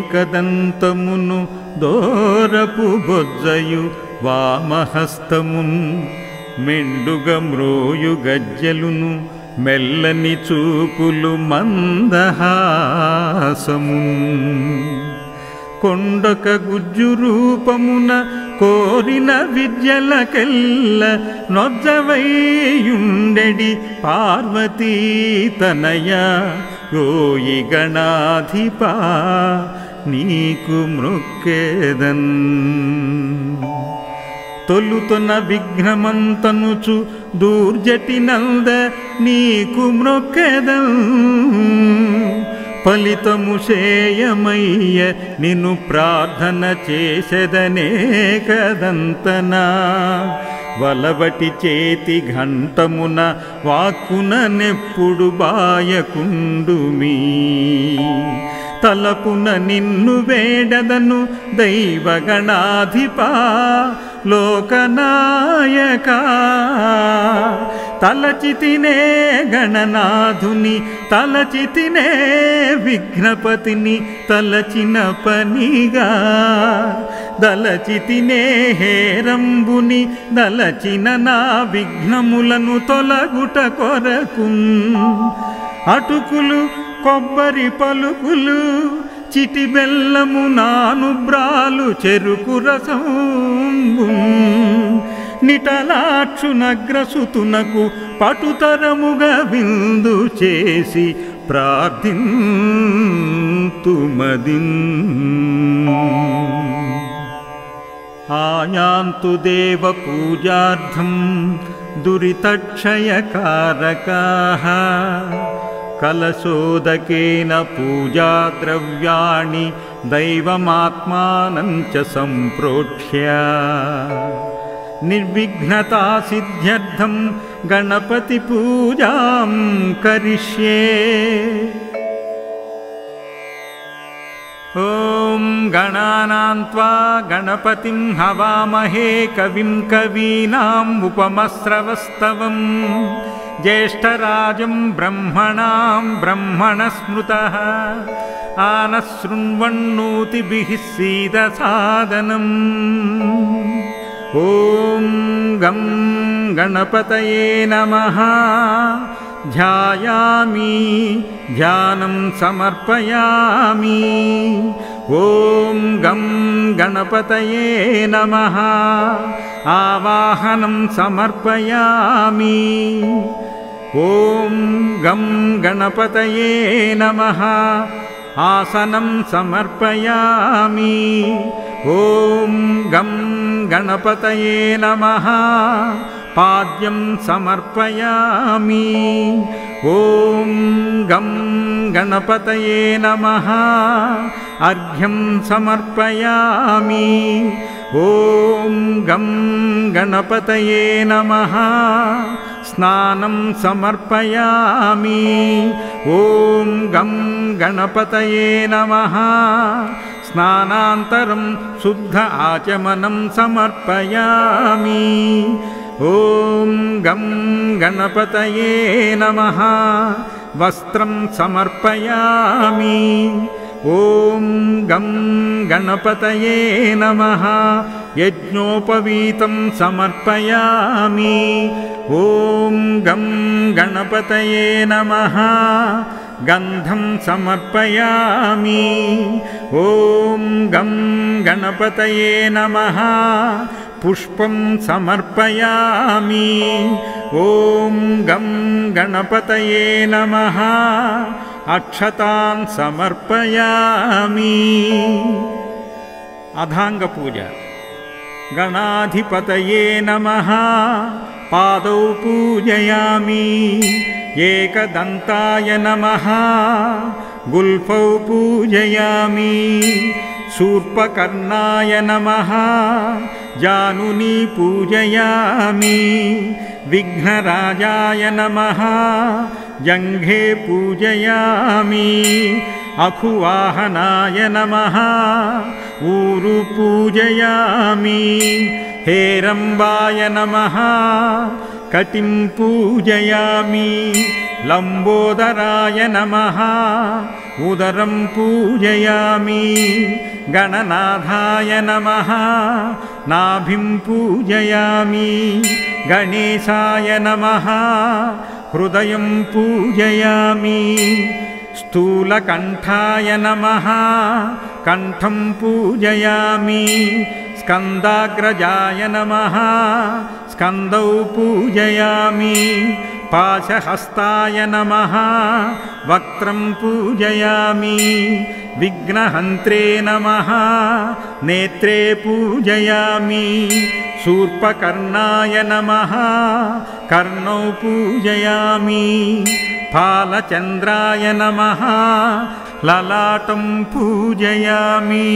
తొండమునేకదంతమును దోరపు బొజ్జయు వామహస్తమున్ మెండుగ మ్రోయు గజ్జలును మెల్లని చూపులు మందహాసమున్ కొండక గుజ్జు రూపమున కోరిన విద్యలకెల్ల నొజ్జవైయుండెడి పార్వతీ తనయ ఓయి గణాధిపా నీకు మృక్కేదన్ తొలుతొన విఘ్నమంతనుచు దూర్జటినంద నీకు మృక్కేదన్ ఫలితము చేయమయ్య నిన్ను ప్రార్థన చేసెదనే కదంతనా వలవటి చేతి ఘంటమున వాక్కున నెప్పుడు బాయకుండుమీ తలపున నిన్ను వేడదను దైవగణాధిపా లోకనాయక తలచితినే గణనాథుని తలచితినే విఘ్నపతిని తలచిన పనిగా దలచితినే హేరంబుని దలచిన నా విఘ్నములను తొలగుట కొరకు అటుకులు కొబ్బరి పలుకులు చిటి బెల్లము నానుబ్రాలు చెరుకు రసంబు నిటలాక్షునగ్రసుతునకు పటుతరముగా విందు చేసి ప్రార్థింతుమదిన్ ఆయాంతు దేవ పూజార్థం దురితక్షయకారకాః కలశోదకేన పూజాద్రవ్యాణి దైవమాత్మానం చ సంప్రోక్ష్య నిర్విఘ్నతా సిద్ధ్యర్థం గణపతి పూజాం కరిష్యే ఓం గణానాం త్వా గణపతిం హవామహే కవిం కవీనాం ఉపమస్రవస్తవం జ్యేష్ఠరాజం బ్రహ్మణాం బ్రహ్మణస్మృతః ఆనశృణ్వన్నోతిభిః సీదసాదనం ఓం గం గణపతయే నమః ధ్యాయామి ధ్యానం సమర్పయామి ఓం గం గణపతయే నమః ఆవాహనం సమర్పయామి ఓం గం గణపతయే నమః ఆసనం సమర్పయామి ఓం గం గణపతయే నమః పాద్యం సమర్పయామి ఓం గం గణపతయే నమః అర్ఘ్యం సమర్పయామి ఓం గం గణపతయే నమః స్నానం సమర్పయామి ఓం గం గణపతయే నమః స్నానాంతరం శుద్ధ ఆచమనం సమర్పయామి ఓం గం గణపతయే నమః వస్త్రం సమర్పయామి ఓం గం గణపతయే నమః యజ్ఞోపవీతం సమర్పయామి ఓం గం గణపతయే నమః గంధం సమర్పయామి ఓం గం గణపతయే నమః పుష్పం సమర్పయామి ఓం గం గణపతయే నమః అక్షతాన్ సమర్పయామి అథాంగ పూజ గణాధిపతయే నమః పాదౌ పూజయామి ఏకదంతాయ నమః గుల్ఫౌ పూజయామి శూర్పకర్ణాయ నమః జానుని పూజయామి విఘ్నరాజాయ నమః జంఘే పూజయామి अखुवाहनाय नमः ऊरु पूजयामि हेरम्बाय नमः कटिं पूजयामि लम्बोदराय नमः उदरं पूजयामि गणनाथाय नमः नाभिं पूजयामि गणेशाय नमः हृदयं पूजयामि स्थूलकण्ठाय नमः कण्ठं पूजयामि स्कन्दाग्रजाय नमः स्कन्दौ पूजयामि पाशहस्ताय नमः वक्त्रं पूजयामि विघ्नहन्त्रे नमः नेत्रे पूजयामि शूर्पकर्णाय नमः कर्णौ पूजयामि फालचन्द्राय नमः ललाटं पूजयामि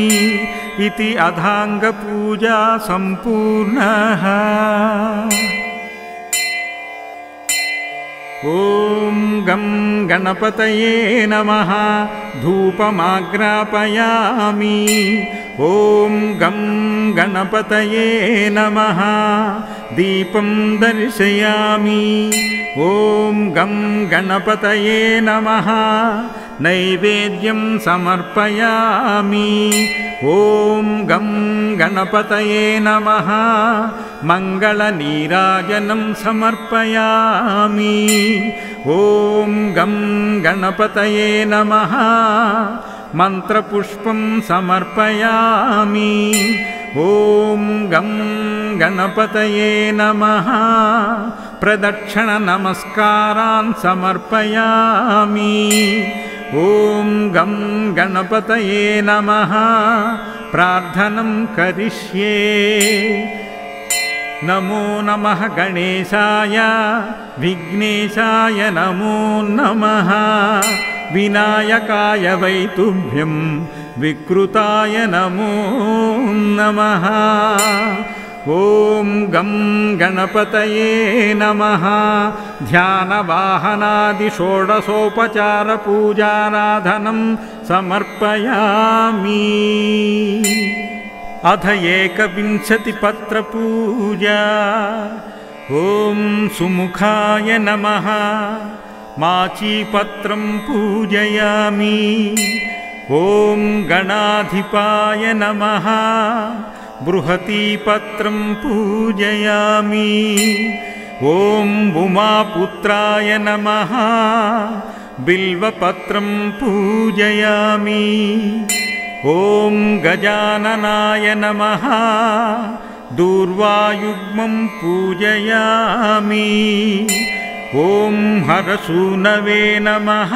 इति अधाङ्गपूजा सम्पूर्णः। ॐ गं गणपतये नमः धूपमाग्रापयामि ॐ गं गणपतये नमः दीपं दर्शयामि ॐ गं गणपतये नमः नैवेद्यं समर्पयामि ॐ गं गणपतये नमः मङ्गलनीराजनं समर्पयामि ॐ गं गणपतये नमः मन्त्रपुष्पं समर्पयामि ॐ गं गणपतये नमः प्रदक्षिणनमस्कारान् समर्पयामि ॐ गं गणपतये नमः प्रार्थनं करिष्ये नमो नमः गणेशाय विघ्नेशाय नमो नमः विनायकाय वै तुभ्यं विकृताय नमो नमः ॐ गं गणपतये नमः ध्यानवाहनादि षोडशोपचारपूजाराधनं समर्पयामि अथ एकविंशतिपत्रपूजा ॐ सुमुखाय नमः माचीपत्रं पूजयामि ॐ गणाधिपाय नमः बृहतीपत्रं पूजयामि ॐ उमापुत्राय नमः बिल्वपत्रं पूजयामि ॐ गजाननाय नमः दूर्वायुग्मं पूजयामि ॐ हरसूनवे नमः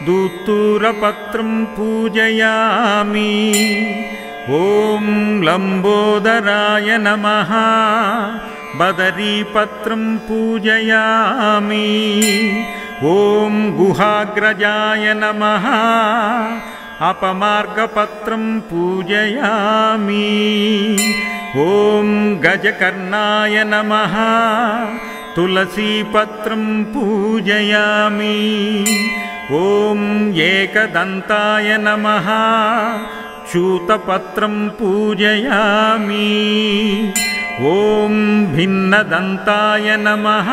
दूत्तूरपत्रं पूजयामि ॐ लम्बोदराय नमः बदरीपत्रं पूजयामि ॐ गुहाग्रजाय नमः अपमार्गपत्रं पूजयामि ॐ गजकर्णाय नमः तुलसीपत्रं पूजयामि ॐ एकदन्ताय नमः च्यूतपत्रं पूजयामि ॐ भिन्नदन्ताय नमः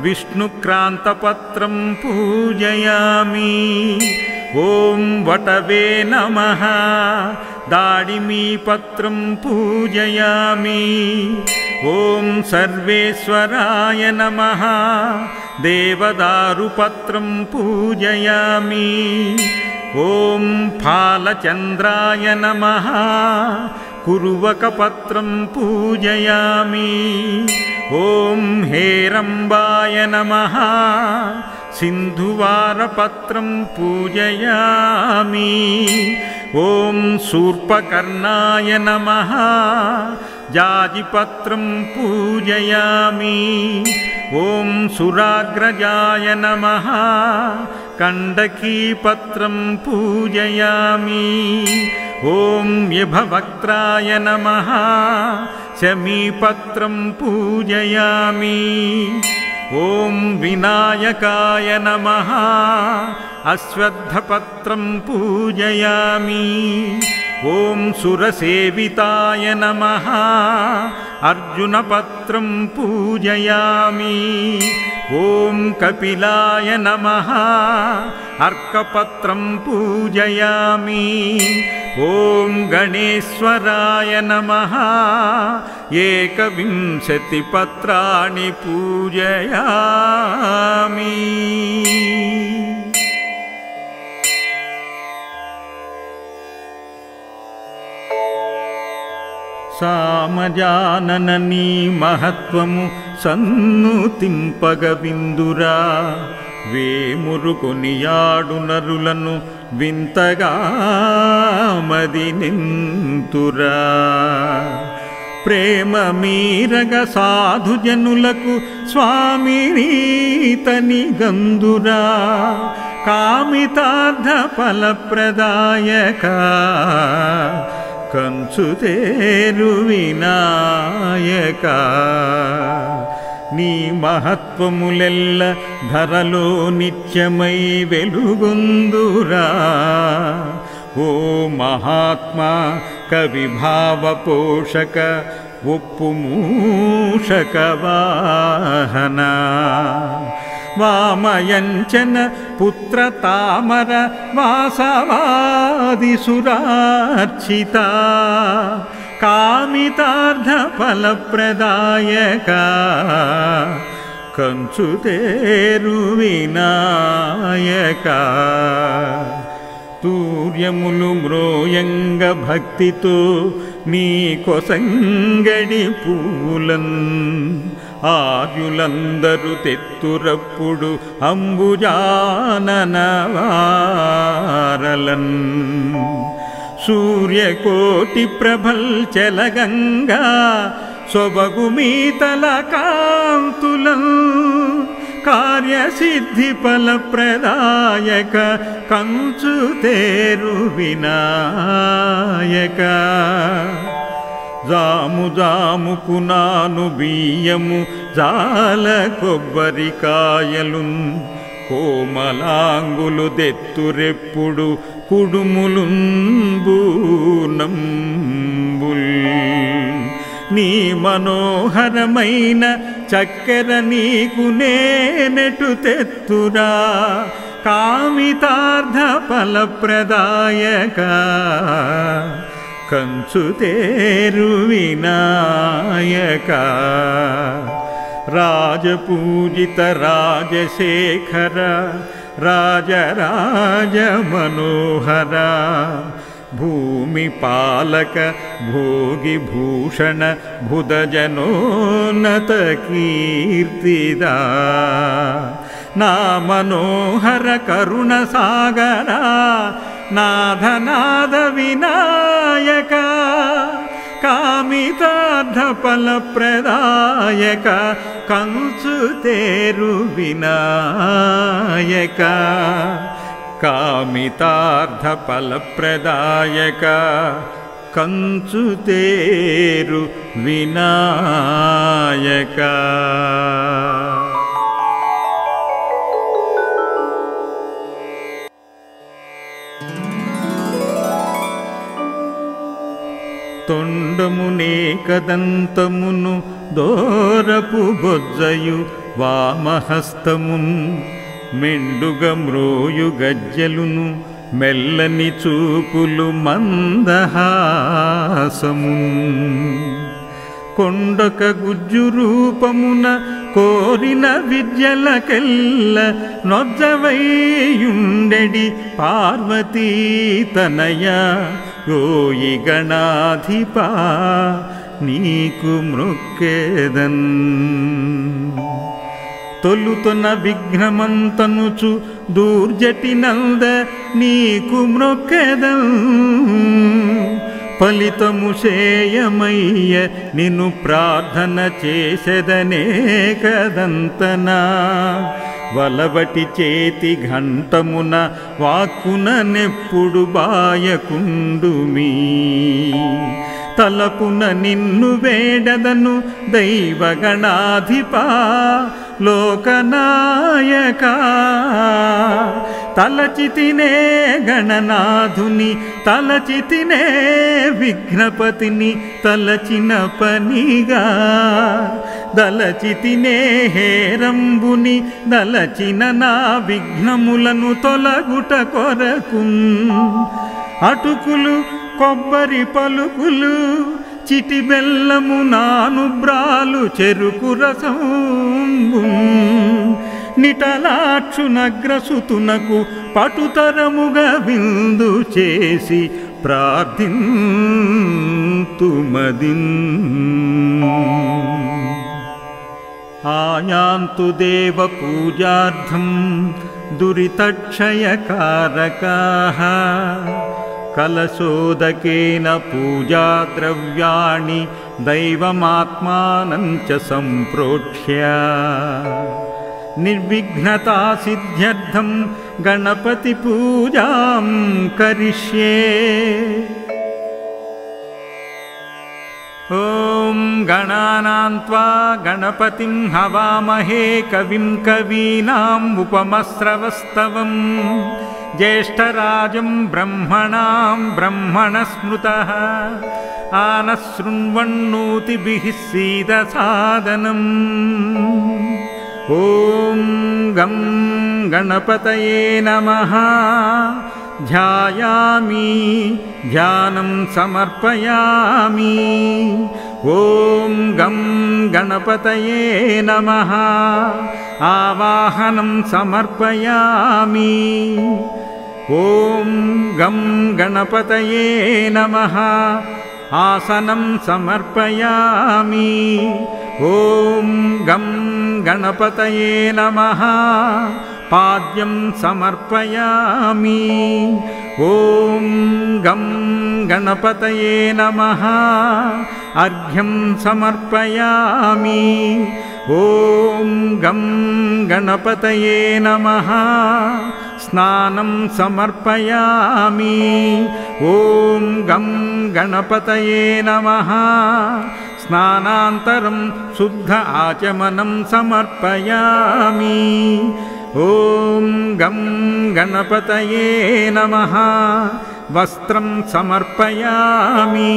विष्णुक्रान्तपत्रं पूजयामि ॐ वटवे नमः दाडिमीपत्रं पूजयामि ॐ सर्वेश्वराय नमः देवदारुपत्रं पूजयामि ॐ फालचन्द्राय नमः कुरुवकपत्रं पूजयामि ॐ हेरम्बाय नमः सिन्धुवारपत्रं पूजयामि ॐ शूर्पकर्णाय नमः जाजिपत्रं पूजयामि ॐ सुराग्रजाय नमः कण्डकीपत्रं पूजयामि ॐ विभवक्त्राय नमः शमीपत्रं पूजयामि ॐ विनायकाय नमः అశ్వత్థపత్రం పూజయామి. ఓం సురసేవితాయ నమః అర్జునపత్రం పూజయామి. ఓం కపిలాయ నమః అర్కపత్రం పూజయామి. ఓం గణేశ్వరాయ నమః ఏకవింశతి పత్రాణి పూజయామి. సామజానన నీ మహత్వము సన్నుతింపగ విందురా. వేమురు కొనియాడు నరులను వింతగా మది నింతురా. ప్రేమ మీరగ సాధుజనులకు స్వామి నీతని గందురా. కామితార్థ ఫలప్రదాయక కంచుతేరు వినాయక. నీ మహత్వములెల్ల ధరలో నిత్యమై వెలుగొందురా. ఓ మహాత్మా కవిభావ పోషక ఒప్పు మూషక వాహన. వామయంచన పుత్ర తామర వాసవాది సురార్చిత. కామితార్థ ఫలప్రదాయక కంచుతేరు వినాయక. తూర్యములు మ్రోయంగ భక్తితో నీ కొసంగడి పూలన్. ఆర్యులందరూ తెత్తురప్పుడు అంబుజానన వారలన్. సూర్యకోటి ప్రభల్చలగంగా సొబగు మీతల కాంతులం. కార్యసిద్ధి ఫలప్రదాయక కంచుతేరు వినాయక. జాము జాము పునాను బియ్యము జాల కొబ్బరికాయలు. కోమలాంగులు దెత్తురెప్పుడు కుడుములుంబూనంబుల్. నీ మనోహరమైన చక్కెర నీకు నేనెటు తెత్తురా. కామితార్థ ఫలప్రదాయక కంచుతేరు వినాయక. రాజపూజిత రాజశేఖర రాజరాజ మనోహర. భూమి పాలక భోగి భూషణ భుదజనోన్నత కీర్తిదా. నా మనోహర కరుణ సాగరా నాథనాద వినాయక. కామితార్థ ఫలప్రదాయక కంచుతేరు వినాయక. కామితార్థ ఫలప్రదాయక కంచుతేరు వినాయక. తొండమునే కదంతమును దోరపు బొజ్జయు వామహస్తమున్. మెండుగ మ్రోయు గజ్జలును మెల్లని చూపులు మందహాసమున్. కొండక గుజ్జు రూపమున కోరిన విద్యలకెల్ల నొజ్జవైయుండెడి పార్వతీ తనయ. ఓయి గణాధిపా నీకు మృక్కేదన్. తొలుతొన విఘ్నమంతనుచు దూర్జటి నంద నీకు మృక్కేదన్. ఫలితము చేయమయ్య నిన్ను ప్రార్థన చేసెదనే కదంతనా. వలవటి చేతి ఘంటమున వాక్కున నెప్పుడు బాయకుండుమీ. తలపున నిన్ను వేడదను దైవగణాధిపా లోకనాయక. తలచితినే గణనాథుని తలచితినే విఘ్నపతిని తలచిన పనిగా దలచితినే హేరంబుని దలచిన నా విఘ్నములను తొలగుట కొరకు అటుకులు కొబ్బరి పలుకులు చిటి బెల్లము నానుబ్రాలు చెరుకు రసంబు నిటలాక్షునగ్రసుతునకు పటుతరముగా విందు చేసి ప్రార్థింతుమదిన్ ఆయాంతు దేవ పూజార్థం దురితక్షయకారకాః కలశోదకేన పూజాద్రవ్యాణి దైవమాత్మానం చ సంప్రోక్ష్య నిర్విఘ్నతా సిద్ధ్యర్థం గణపతి పూజాం కరిష్యే ఓం గణానాం త్వా గణపతిం హవామహే కవిం కవీనాం ఉపమస్రవస్తవం జ్యేష్ఠరాజం బ్రహ్మణాం బ్రహ్మణస్మృతః ఆనశృణ్వన్నోతిభిః సీదసాదనం ఓం గం గణపతయే నమః ధ్యాయామి ధ్యానం సమర్పయామి ఓం గం గణపతయే నమః ఆవాహనం సమర్పయామి ఓం గం గణపతయే నమః ఆసనం సమర్పయామి ఓం గం గణపతయే నమః పాద్యం సమర్పయామి ఓం గం గణపతయే నమః అర్ఘ్యం సమర్పయామి ఓం గం గణపతయే నమః స్నానం సమర్పయామి ఓం గం గణపతయే నమః స్నానాంతరం శుద్ధ ఆచమనం సమర్పయామి ఓం గం గణపతయే నమః వస్త్రం సమర్పయామి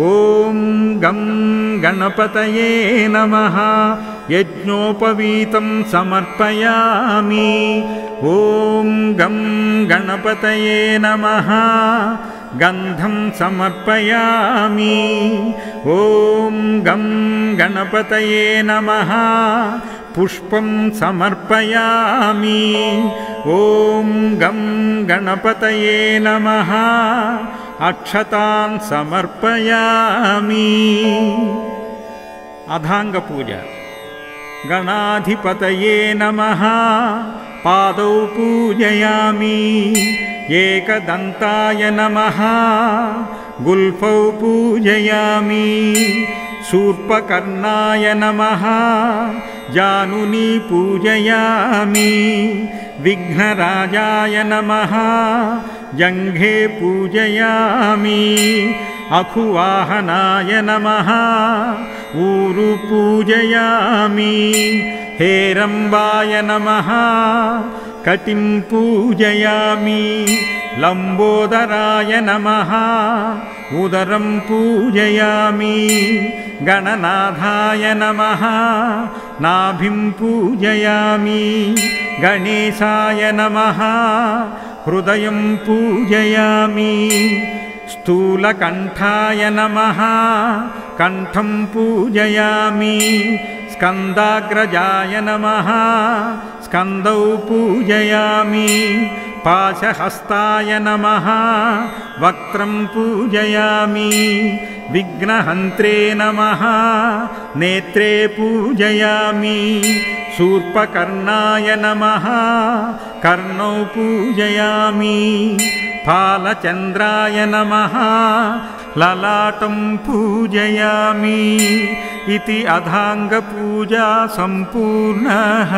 ఓం గం గణపతయే నమః యజ్ఞోపవీతం సమర్పయామి ఓం గం గణపతయే నమః గంధం సమర్పయామి ఓం గం గణపతయే నమః పుష్పం సమర్పయామి ఓం గం గణపతయే నమః అక్షతాన్ సమర్పయామి అథాంగ పూజ గణాధిపతయే నమః పాదౌ పూజయామి ఏకదంతాయ నమః గుల్ఫౌ పూజయామి శూర్పకర్ణాయ నమః జానుని పూజయామి విఘ్నరాజాయ నమః జంఘే పూజయామి అఖువాహనాయ నమః ఊరు పూజయామి హేరంబాయ నమః కటిం పూజయామి లంబోదరాయ నమః ఉదరం పూజయామి గణనాథాయ నమః నాభిం పూజయామి గణేశాయ నమః హృదయం పూజయామి స్థూలకంఠాయ నమః కంఠం పూజయామి స్కందాగ్రజాయ నమః స్కందౌ పూజయామి పాశహస్తాయ నమః వక్త్రం పూజయామి విఘ్నహంత్రే నమః నేత్రే పూజయామి శూర్పకర్ణాయ నమః కర్ణౌ పూజయామి ఫాలచంద్రాయ నమః లలాటం పూజయామి ఇతి అథాంగ పూజా సంపూర్ణః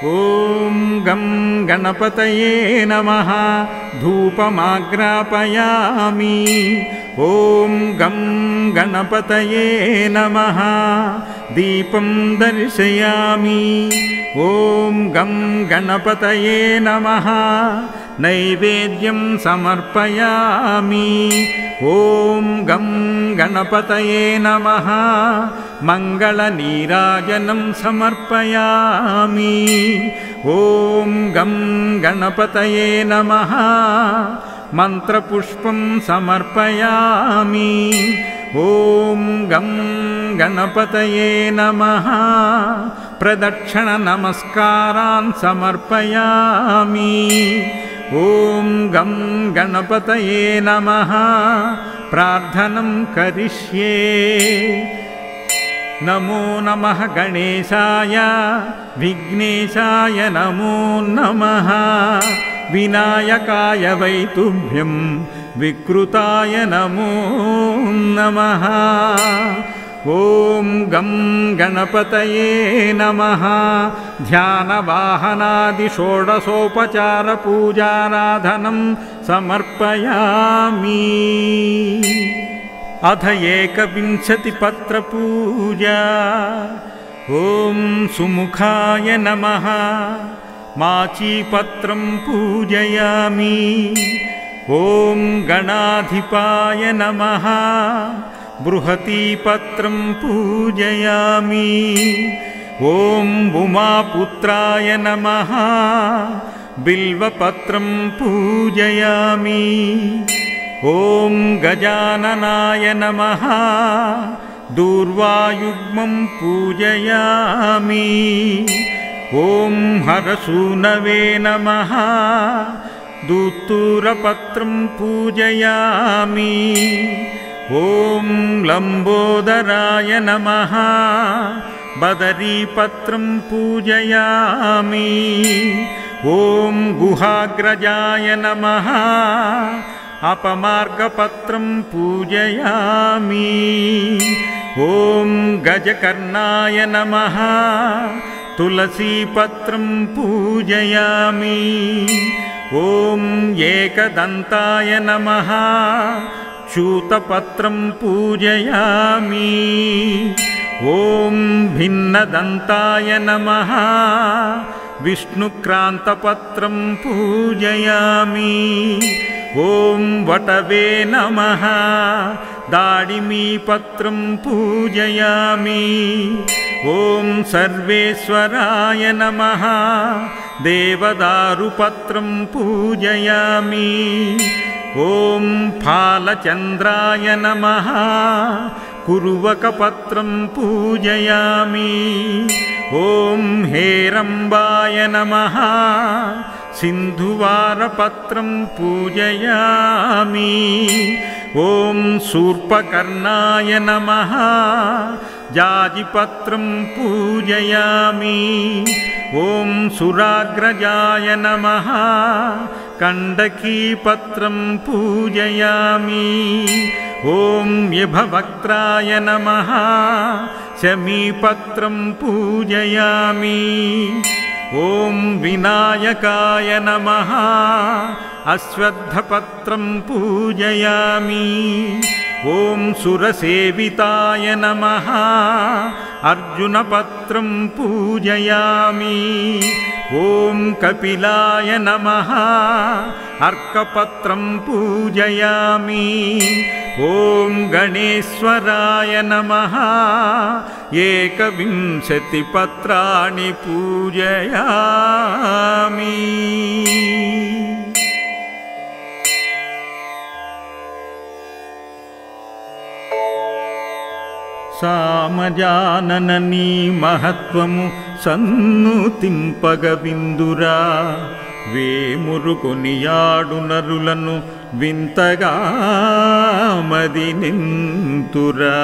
ॐ गं गणपतये नमः धूपमाग्रापयामि। ॐ गं गणपतये नमः दीपं दर्शयामि। ॐ गं गणपतये नमः नैवेद्यं समर्पयामि। ॐ गं गणपतये नमः मङ्गलनीराजनं समर्पयामि। ॐ गं गणपतये नमः मन्त्रपुष्पं समर्पयामि। ॐ गं गणपतये नमः प्रदक्षिणनमस्कारान् समर्पयामि। ॐ गं गणपतये नमः प्रार्थनं करिष्ये। नमो नमः गणेशाय विघ्नेशाय नमो नमः विनायकाय वै तुभ्यं विकृताय नमो नमः। ॐ गं गणपतये नमः ध्यानवाहनादिषोडशोपचारपूजाराधनं समर्पयामि। अथ एकविंशतिपत्रपूजा। ॐ सुमुखाय नमः माचीपत्रं पूजयामि। ॐ गणाधिपाय नमः बृहतीपत्रं पूजयामि। ॐ उमापुत्राय नमः बिल्वपत्रं पूजयामि। ॐ गजाननाय नमः दूर्वायुग्मं पूजयामि। ॐ हरसूनवे नमः दूत्तूरपत्रं पूजयामि। ॐ लम्बोदराय नमः बदरीपत्रं पूजयामि। ॐ गुहाग्रजाय नमः अपमार्गपत्रं पूजयामि। ॐ गजकर्णाय नमः तुलसीपत्रं पूजयामि। ॐ एकदन्ताय नमः च्यूतपत्रं पूजयामि। ॐ भिन्नदन्ताय नमः विष्णुक्रान्तपत्रं पूजयामि। ॐ वटवे नमः दाडिमीपत्रं पूजयामि। ॐ सर्वेश्वराय नमः देवदारुपत्रं पूजयामि। ॐ फालचन्द्राय नमः कुरुवकपत्रं पूजयामि। ॐ हेरम्बाय नमः सिन्धुवारपत्रं पूजयामि। ॐ शूर्पकर्णाय नमः जाजिपत्रं पूजयामि। ॐ सुराग्रजाय नमः कण्डकीपत्रं पूजयामि। ॐ विभवक्त्राय नमः शमीपत्रं पूजयामि। ॐ विनायकाय नमः अश्वत्थपत्रं पूजयामि। ॐ सुरसेविताय नमः अर्जुनपत्रं पूजयामि। ॐ कपिलाय नमः अर्कपत्रं पूजयामि। ॐ गणेश्वराय नमः एकविंशतिपत्राणि पूजयामि। సామజాననని మహత్వము సన్నుతింపగవిందురా వేమురు కొనియాడు నరులను వింతగా మది నింతురా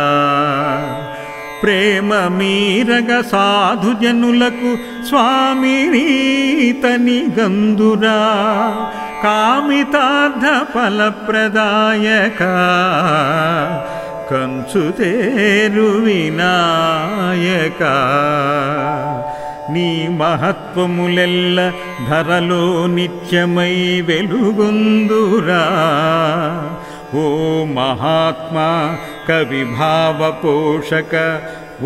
ప్రేమ మీరగ సాధుజనులకు స్వామినీతని గందురా కామితార్థ ఫలప్రదాయక కంచుతేరు వినాయక నీ మహత్వములెల్ల ధరలో నిత్యమై వెలుగొందురా. ఓ మహాత్మా కవిభావ పోషక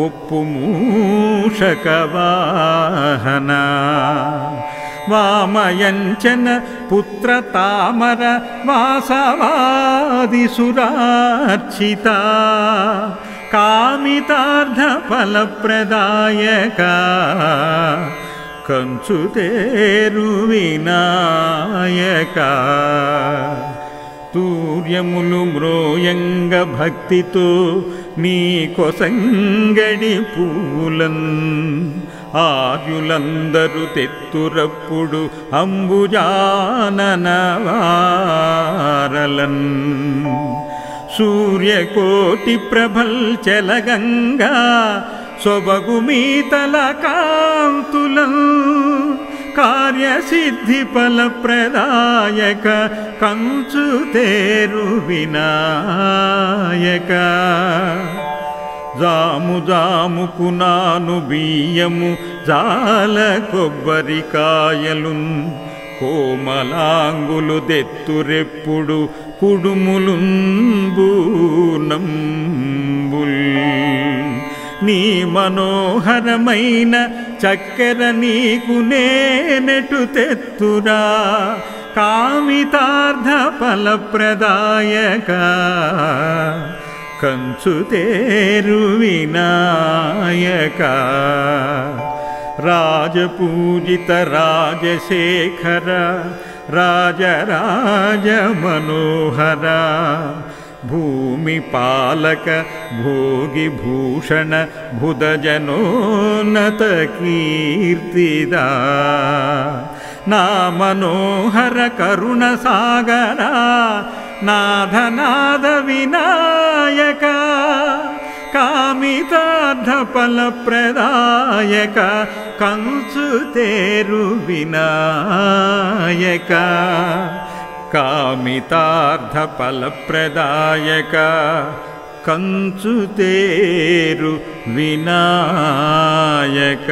ఒప్పు మూషక వాహన, వామయంచన పుత్ర తామర వాసవాది సురార్చిత, కామితార్థ ఫలప్రదాయక కంచుతేరు వినాయక. తూర్యములు మ్రోయంగ భక్తితో నీ కొసంగడి పూలన్, ఆర్యులందరూ తెత్తురప్పుడు అంబుజానన వారలన్. సూర్యకోటి ప్రభల్ చలగంగా సొబగు మీతల కాంతులం, కార్యసిద్ధి ఫలప్రదాయక కంచుతేరు వినాయక. జాము జాముకు నాను బియ్యము జాల కొబ్బరికాయలున్, కోమలాంగులు దెత్తురెప్పుడు కుడుములుంబూనంబుల్. నీ మనోహరమైన చక్కెర నీకు నేనెటు తెత్తురా, కామితార్థ ఫలప్రదాయక కంచుతేరు వినాయక. రాజపూజిత రాజశేఖర రాజరాజ మనోహర, భూమి పాలక భోగి భూషణ భుదజనోన్నత కీర్తిదా. నా మనోహర కరుణ సాగర నాథనాథ వినాయక, కామితార్థ ఫలప్రదాయక కంచుతేరు వినాయక. కామితార్థ ఫలప్రదాయక కంచుతేరు వినాయక.